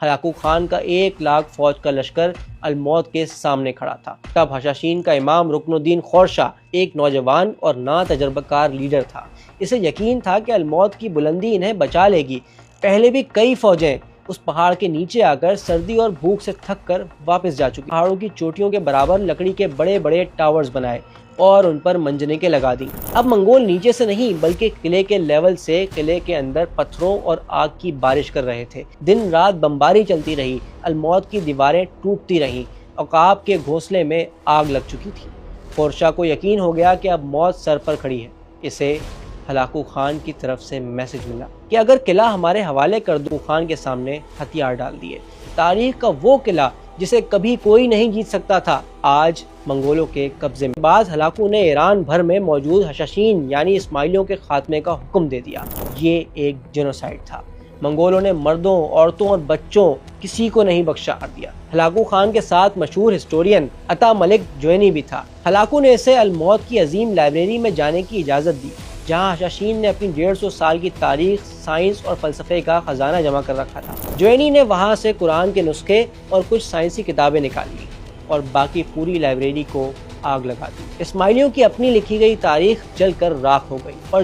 Hulagu Khan کا 1,00,000 فوج کا لشکر الموت کے سامنے کھڑا تھا۔ تب حشاشین کا امام رکن الدین خورشاہ ایک نوجوان اور نا تجربہ کار لیڈر تھا۔ اسے یقین تھا کہ الموت کی بلندی انہیں بچا لے گی۔ پہلے بھی کئی فوجیں اس پہاڑ کے نیچے آ کر سردی اور بھوک سے تھک کر واپس جا چکی۔ پہاڑوں کی چوٹیوں کے برابر لکڑی کے بڑے بڑے ٹاورز بنائے اور ان پر منجنیقیں لگا دیں۔ اب منگول نیچے سے نہیں بلکہ قلعے کے لیول سے قلعے کے اندر پتھروں اور آگ کی بارش کر رہے تھے۔ دن رات بمباری چلتی رہی، الموت کی دیواریں ٹوٹتی رہیں، عقاب کے گھونسلے میں آگ لگ چکی تھی۔ خورشاہ کو یقین ہو گیا کہ اب موت سر پر کھڑی ہے۔ اسے ہلاکو خان کی طرف سے میسج ملا کہ اگر قلعہ ہمارے حوالے کر دو، خان کے سامنے ہتھیار ڈال دیے۔ تاریخ کا وہ قلعہ جسے کبھی کوئی نہیں جیت سکتا تھا، آج منگولوں کے قبضے میں۔ بعد ہلاکو نے ایران بھر میں موجود حشاشین یعنی اسماعیلیوں کے خاتمے کا حکم دے دیا۔ یہ ایک جینوسائیڈ تھا۔ منگولوں نے مردوں، عورتوں اور بچوں کسی کو نہیں بخشا دیا۔ ہلاکو خان کے ساتھ مشہور ہسٹورین عطا ملک جوینی بھی تھا۔ ہلاکو نے اسے الموت کی عظیم لائبریری میں جانے کی اجازت دی، جہاں حشاشین نے اپنی 150 سال کی تاریخ، سائنس اور فلسفے کا خزانہ جمع کر رکھا تھا۔ جوینی نے وہاں سے قرآن کے نسخے اور کچھ سائنسی کتابیں نکال لی اور باقی پوری لائبریری کو آگ لگا دی۔ اسماعیلیوں کی اپنی لکھی گئی تاریخ جل کر راکھ ہو گئی اور